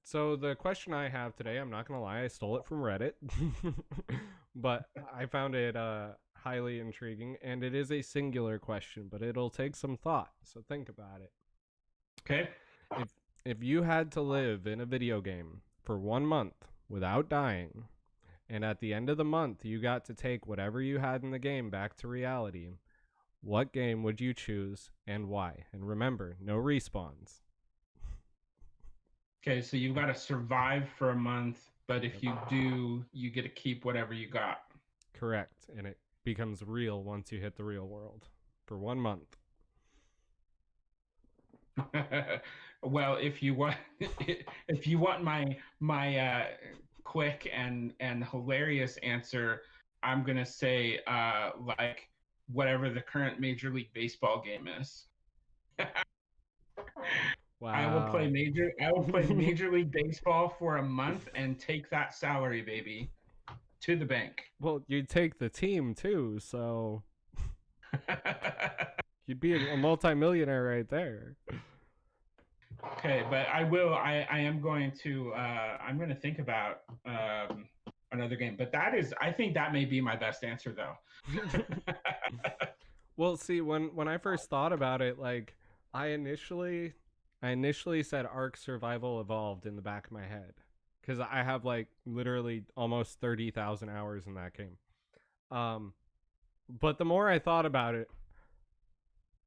So the question I have today, I'm not gonna lie, I stole it from Reddit, but I found it highly intriguing, and it is a singular question, but it'll take some thought. So think about it. Okay. If you had to live in a video game for 1 month without dying, and at the end of the month you got to take whatever you had in the game back to reality, what game would you choose and why? And remember, no respawns. Okay, so you've got to survive for a month, but if you do, you get to keep whatever you got. Correct, and it becomes real once you hit the real world for 1 month. Well, if you want my quick and hilarious answer, I'm gonna say like whatever the current Major League Baseball game is. Wow. I will play Major League Baseball for a month and take that salary, baby, to the bank. Well, you'd take the team too, so you'd be a multimillionaire right there. Okay, but I am going to I'm going to think about another game, but I think that may be my best answer though. Well, see, when I first thought about it, like I initially I initially said Ark Survival Evolved in the back of my head because I have like literally almost 30,000 hours in that game. Um, but the more I thought about it,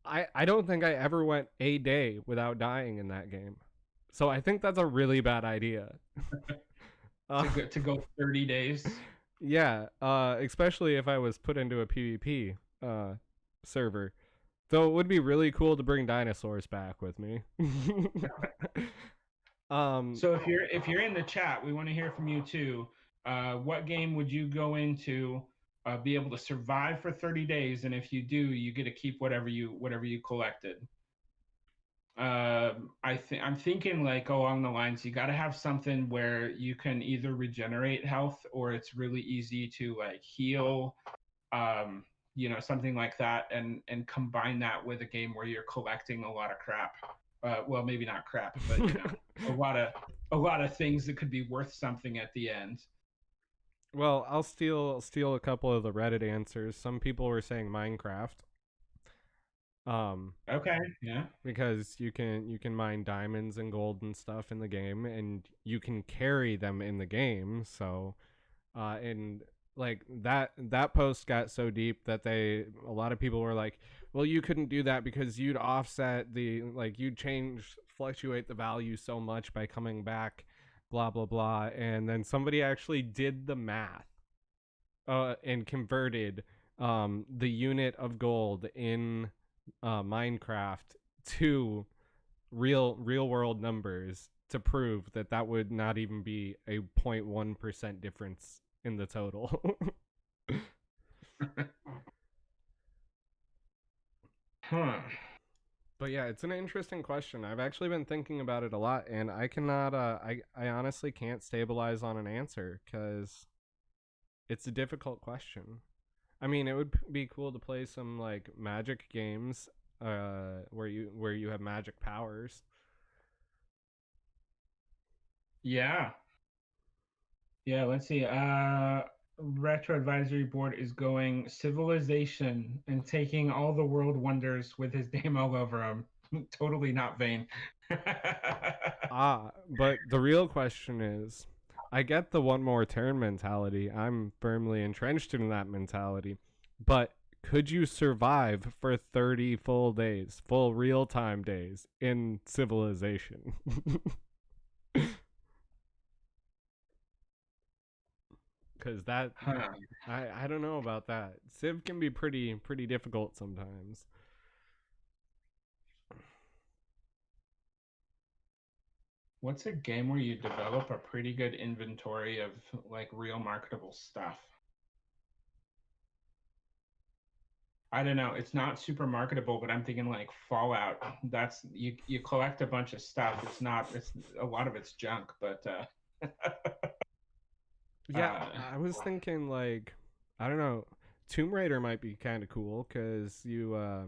I don't think I ever went a day without dying in that game. So I think that's a really bad idea. To go 30 days. Yeah, especially if I was put into a PvP server. Though it would be really cool to bring dinosaurs back with me. So if you're in the chat, we want to hear from you too. What game would you go into, be able to survive for 30 days, and if you do, you get to keep whatever you collected. I'm thinking like along the lines, you got to have something where you can either regenerate health or it's really easy to like heal, something like that, and combine that with a game where you're collecting a lot of crap. Well, maybe not crap, but a lot of things that could be worth something at the end. Well, I'll steal a couple of the Reddit answers. Some people were saying Minecraft. Okay, yeah. Because you can mine diamonds and gold and stuff in the game, and you can carry them in the game. So, and like that post got so deep that a lot of people were like, well, you couldn't do that because you'd offset you'd fluctuate the value so much by coming back, blah blah blah. And then somebody actually did the math, and converted the unit of gold in Minecraft to real world numbers to prove that would not even be a 0.1% difference in the total. Huh. But yeah, it's an interesting question. I've actually been thinking about it a lot, and I cannot. I honestly can't stabilize on an answer because it's a difficult question. I mean, it would be cool to play some like magic games, where you have magic powers. Yeah. Yeah, let's see. Retro Advisory Board is going Civilization and taking all the world wonders with his name all over him. Totally not vain. But the real question is, I get the one more turn mentality. I'm firmly entrenched in that mentality. But could you survive for 30 full days, full real time days in Civilization? Because that, Huh. I don't know about that. Civ can be pretty difficult sometimes. What's a game where you develop a pretty good inventory of like real marketable stuff? I don't know. It's not super marketable, but I'm thinking like Fallout. That's you collect a bunch of stuff. It's a lot of it's junk, but Yeah, uh I was thinking like, I don't know, Tomb Raider might be kind of cool because you're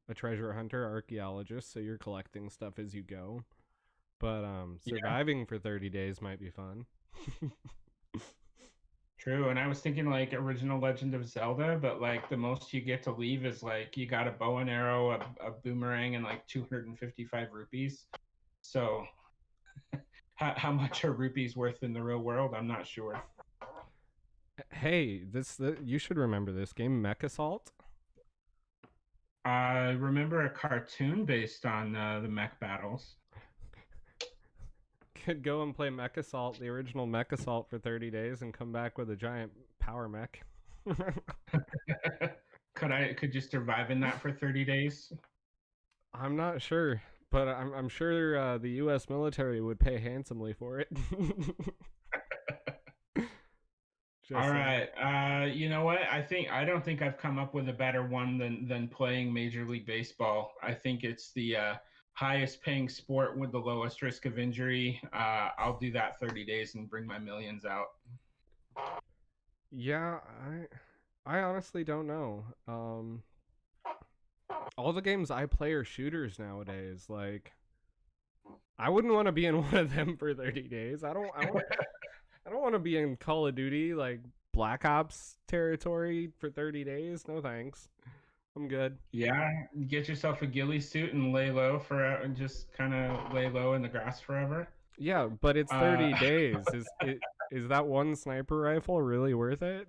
a treasure hunter archaeologist, so you're collecting stuff as you go. But yeah, surviving for 30 days might be fun. true. And I was thinking like original Legend of Zelda, but like the most you get to leave is like you got a bow and arrow, a boomerang, and like 255 rupees. So how much are rupees worth in the real world? I'm not sure. Hey, you should remember this game, Mech Assault. I remember a cartoon based on the mech battles. Could go and play Mech Assault, the original Mech Assault, for 30 days and come back with a giant power mech. Could you survive in that for 30 days? I'm not sure, but I'm sure the U.S. military would pay handsomely for it. All Just saying. right. You know what? I don't think I've come up with a better one than playing Major League Baseball. I think it's the highest paying sport with the lowest risk of injury. I'll do that 30 days and bring my millions out. Yeah, I honestly don't know. All the games I play are shooters nowadays. Like, I wouldn't want to be in one of them for 30 days. I don't want to be in Call of Duty like Black Ops territory for 30 days. No thanks. I'm good. Yeah, get yourself a ghillie suit and lay low for just kind of lay low in the grass forever. Yeah, but it's Uh, 30 days. Is that one sniper rifle really worth it?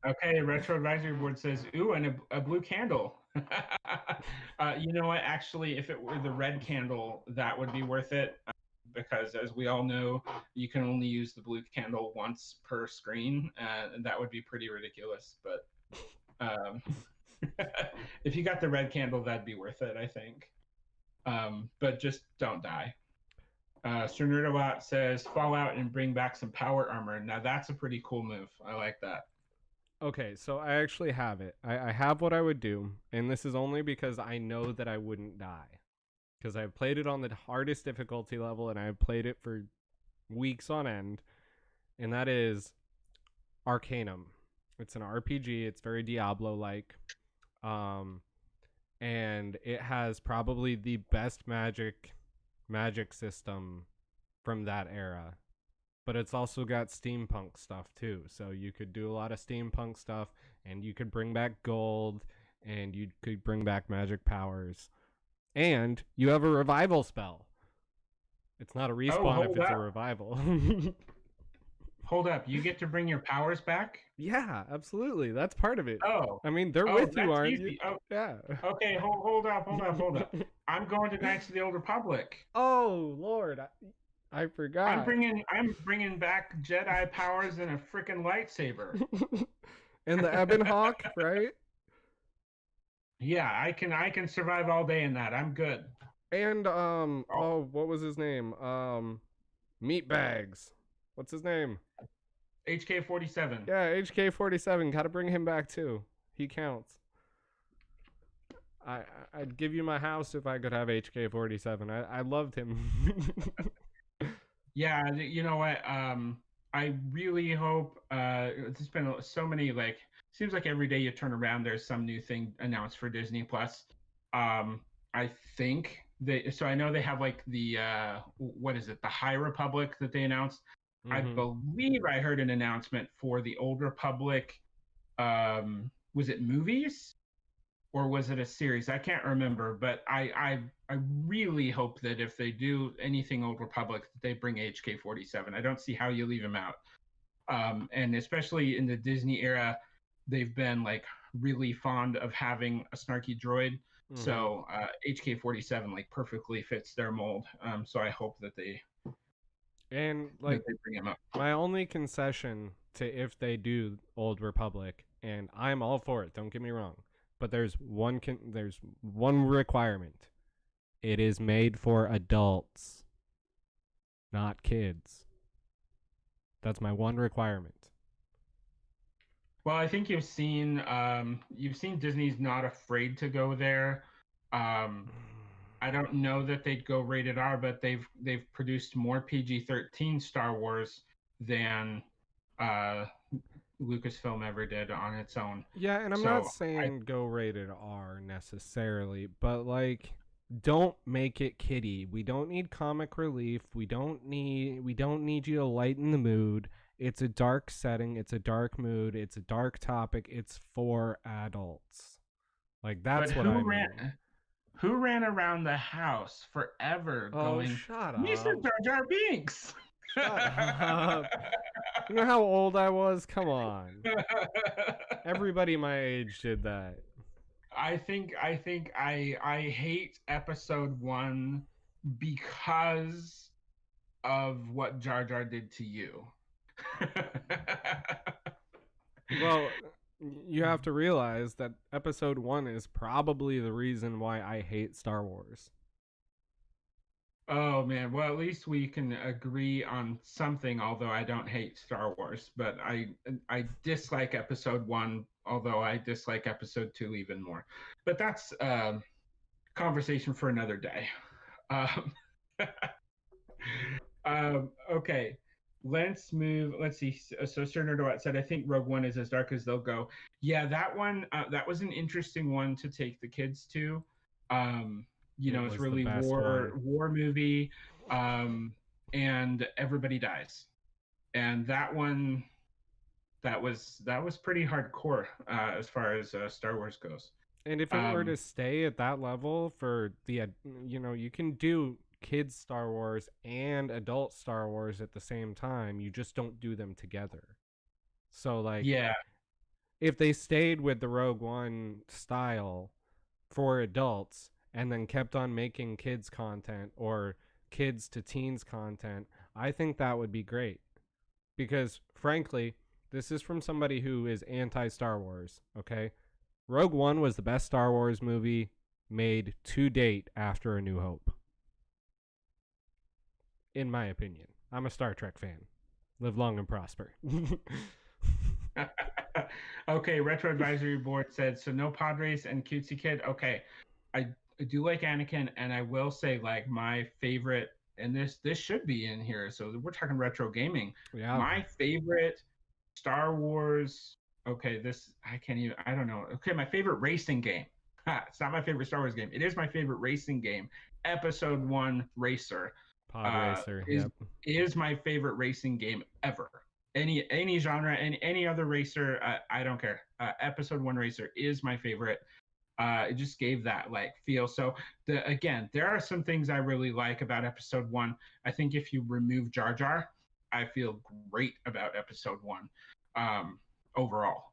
Okay, Retro Advisory Board says, ooh, and a blue candle. You know what? Actually, if it were the red candle, that would be worth it. Because as we all know, you can only use the blue candle once per screen, and that would be pretty ridiculous. But um, if you got the red candle, that'd be worth it, I think. But just don't die. Sir Nerdalot says, fall out and bring back some power armor. Now that's a pretty cool move. I like that. Okay, so I actually have it. I have what I would do, and this is only because I know that I wouldn't die. Because I've played it on the hardest difficulty level, and I've played it for weeks on end, and that is Arcanum. It's an RPG. It's very Diablo-like, and it has probably the best magic system from that era. But it's also got steampunk stuff too. So you could do a lot of steampunk stuff, and you could bring back gold, and you could bring back magic powers. And you have a revival spell. It's not a respawn if it's a revival. Hold up, you get to bring your powers back? Yeah, absolutely. That's part of it. Oh. I mean, they're with you, aren't easy. you? Oh. Yeah. Okay, hold up. I'm going to Knights of the Old Republic. Oh, Lord. I forgot. I'm bringing back Jedi powers and a freaking lightsaber. And the Ebon Hawk, right? Yeah, I can survive all day in that. I'm good. And what was his name? Meatbags. What's his name? HK-47. Yeah, HK-47. Got to bring him back too. He counts. I'd give you my house if I could have HK-47. I loved him. Yeah, you know what? I really hope. There's been so many, like, seems like every day you turn around, there's some new thing announced for Disney Plus. I think so I know they have like the what is it? The High Republic that they announced. Mm-hmm. I believe I heard an announcement for the Old Republic. Was it movies? Or was it a series? I can't remember, but I really hope that if they do anything Old Republic, that they bring HK-47. I don't see how you leave him out. And especially in the Disney era, they've been like really fond of having a snarky droid. Mm-hmm. So HK-47 like perfectly fits their mold. So I hope that they like they bring him up. My only concession to if they do Old Republic, and I'm all for it. Don't get me wrong. But there's one requirement. It is made for adults, not kids. That's my one requirement. Well, I think you've seen Disney's not afraid to go there. I don't know that they'd go rated R, but they've produced more PG-13 Star Wars than Lucasfilm ever did on its own. Yeah, and I'm not saying go rated R necessarily, but like don't make it kiddie. We don't need comic relief. We don't need you to lighten the mood. It's a dark setting, it's a dark mood, it's a dark topic. It's for adults. Like that's what I mean. Who ran around the house forever going, shut up. Mr. Jar Jar Binks. Shut up. You know how old I was? Come on. Everybody my age did that. I think I hate episode 1 because of what Jar Jar did to you. Well, you have to realize that episode 1 is probably the reason why I hate Star Wars. Oh man, well at least we can agree on something. Although I don't hate Star Wars, but I dislike Episode One. Although I dislike Episode Two even more. But that's conversation for another day. Um, okay, let's move. Let's see. So Sir Nerdowat said, "I think Rogue One is as dark as they'll go." Yeah, that one. That was an interesting one to take the kids to. Um, It it's was the really best one. war movie, um, and everybody dies, and that one that was pretty hardcore as far as Star Wars goes. And if it were Um, to stay at that level for you can do kids Star Wars and adult Star Wars at the same time. You just don't do them together. So like yeah, if they stayed with the Rogue One style for adults and then kept on making kids content or kids to teens content, I think that would be great. Because frankly, this is from somebody who is anti Star Wars, okay? Rogue One was the best Star Wars movie made to date after A New Hope, in my opinion. I'm a Star Trek fan. Live long and prosper. okay, Retro Advisory Board said so. No Padres and Cutesy Kid. Okay, I do like Anakin, and I will say like my favorite, and this should be in here. So we're talking retro gaming. Yeah. My favorite Star Wars. Okay, this I can't even. I don't know. Okay, my favorite racing game. It's not my favorite Star Wars game. It is my favorite racing game. Episode One Racer Pod uh, Racer. is Yep. is my favorite racing game ever. Any genre, any other racer, I don't care. Episode One Racer is my favorite. It just gave that like feel. So again, there are some things I really like about Episode One. I think if you remove Jar Jar, I feel great about Episode One overall.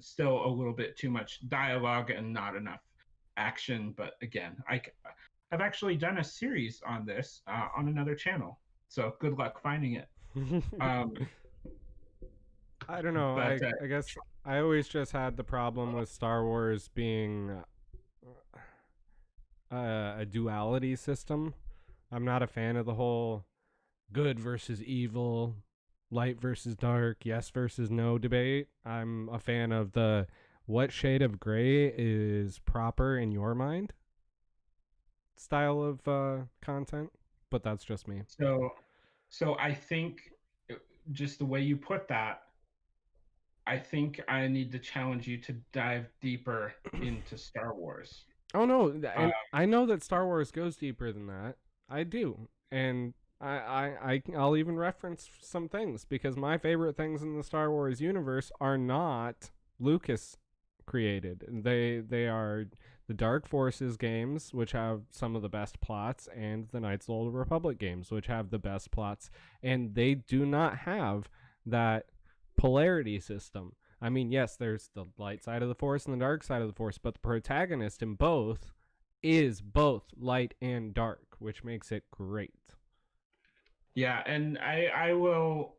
Still a little bit too much dialogue and not enough action, but again, I've actually done a series on this on another channel. So good luck finding it. Um, I don't know. but I guess I always just had the problem with Star Wars being a duality system. I'm not a fan of the whole good versus evil, light versus dark, yes versus no debate. I'm a fan of the what shade of gray is proper in your mind style of content, but that's just me. so I think just the way you put that, I think I need to challenge you to dive deeper into Star Wars. Oh no, Uh, and I know that Star Wars goes deeper than that. I do, and I'll even reference some things because my favorite things in the Star Wars universe are not Lucas created. They are the Dark Forces games, which have some of the best plots, and the Knights of the Old Republic games, which have the best plots, and they do not have that polarity system. I mean, yes, there's the light side of the force and the dark side of the force, but the protagonist in both is both light and dark, which makes it great. yeah, and I will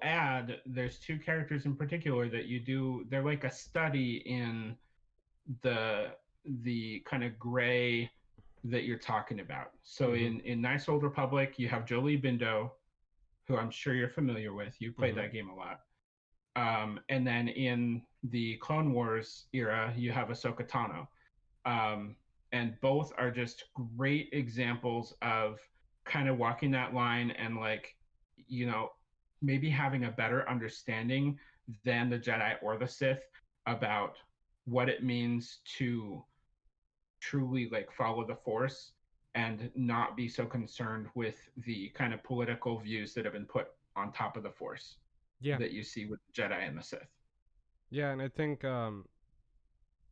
add there's two characters in particular that you do. They're like a study in the the kind of gray that you're talking about. So Mm-hmm. in Nice Old Republic, you have Jolie Bindo, who I'm sure you're familiar with. You played Mm-hmm. that game a lot. And then in the Clone Wars era, you have Ahsoka Tano. Um, and both are just great examples of kind of walking that line and like, you know, maybe having a better understanding than the Jedi or the Sith about what it means to truly like follow the Force and not be so concerned with the kind of political views that have been put on top of the Force Yeah, that you see with the Jedi and the Sith. yeah, and I think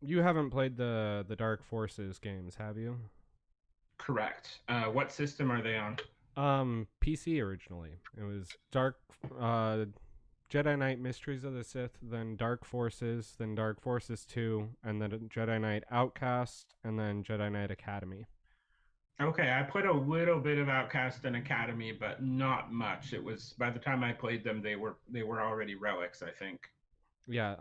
you haven't played the Dark Forces games, have you? Correct. What system are they on? PC originally. It was Dark uh Jedi Knight Mysteries of the Sith, then Dark Forces, then Dark Forces 2, and then Jedi Knight Outcast, and then Jedi Knight Academy. Okay, I played a little bit of Outcast and Academy, but not much. It was by the time I played them, they were already relics, I think. Yeah,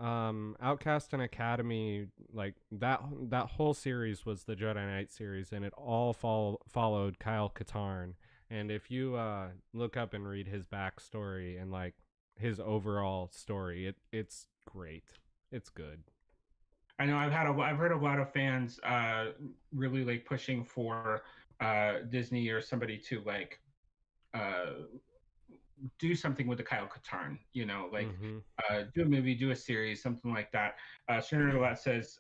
Outcast and Academy, like that whole series was the Jedi Knight series, and it all followed Kyle Katarn. And if you look up and read his backstory and like his overall story, it's great. It's good. I know I've heard a lot of fans really like pushing for Disney or somebody to like uh, do something with the Kyle Katarn, like Mm-hmm. do a movie, do a series, something like that. Senator says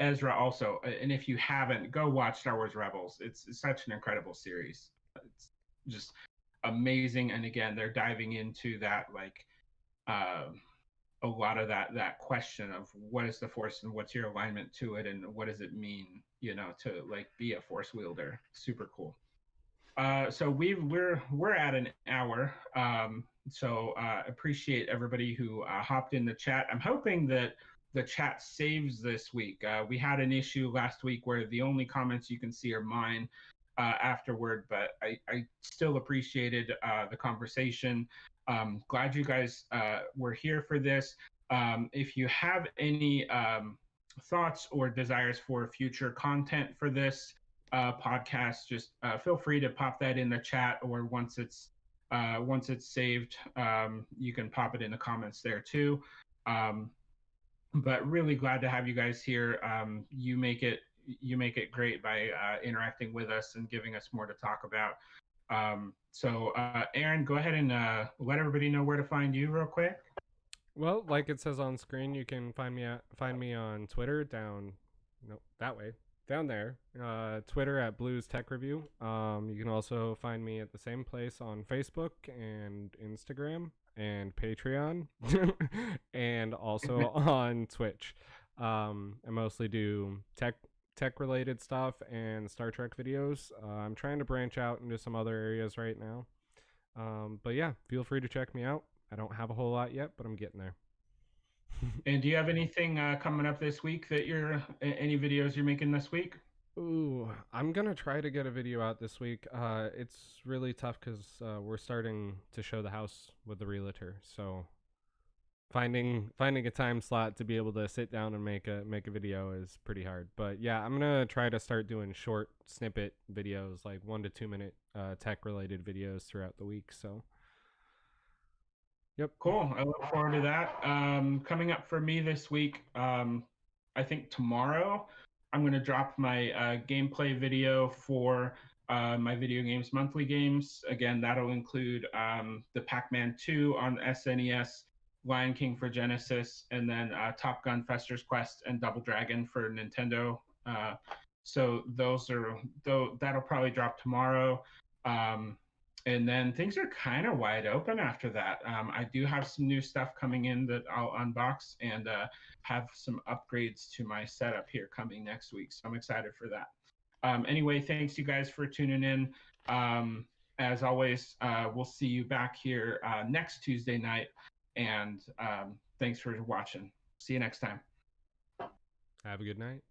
Ezra also, and if you haven't, go watch Star Wars Rebels. It's such an incredible series. It's just amazing, and again, they're diving into that like uh, a lot of that question of what is the Force and what's your alignment to it, and what does it mean, to like be a Force wielder. Super cool. So we're at an hour. So appreciate everybody who hopped in the chat. I'm hoping that the chat saves this week. We had an issue last week where the only comments you can see are mine afterward, but I still appreciated the conversation. Glad you guys were here for this. If you have any thoughts or desires for future content for this, podcast, just feel free to pop that in the chat, or once it's saved, you can pop it in the comments there too. Um, but really glad to have you guys here. You make it great by interacting with us and giving us more to talk about. So Aaron, go ahead and let everybody know where to find you real quick. Well, like it says on screen, you can find me on Twitter that way down there. Twitter at Blues Tech Review. You can also find me at the same place on Facebook and Instagram and Patreon, and also on Twitch. I mostly do tech related stuff and Star Trek videos. I'm trying to branch out into some other areas right now. But yeah, feel free to check me out. I don't have a whole lot yet, but I'm getting there. And do you have anything coming up this week that any videos you're making this week? Ooh, I'm gonna try to get a video out this week. It's really tough because we're starting to show the house with the realtor, so finding a time slot to be able to sit down and make a video is pretty hard. But yeah, I'm gonna try to start doing short snippet videos, like 1 to 2 minute tech related videos throughout the week. So yep. Cool. I look forward to that. Coming up for me this week, I think tomorrow I'm going to drop my gameplay video for my Video Games Monthly games. Again, that'll include the Pac-Man 2 on SNES, Lion King for Genesis, and then Top Gun Fester's Quest and Double Dragon for Nintendo. So that'll probably drop tomorrow. And then things are kind of wide open after that. I do have some new stuff coming in that I'll unbox, and have some upgrades to my setup here coming next week. So I'm excited for that. Anyway, thanks you guys for tuning in. As always, we'll see you back here next Tuesday night. And thanks for watching. See you next time. Have a good night.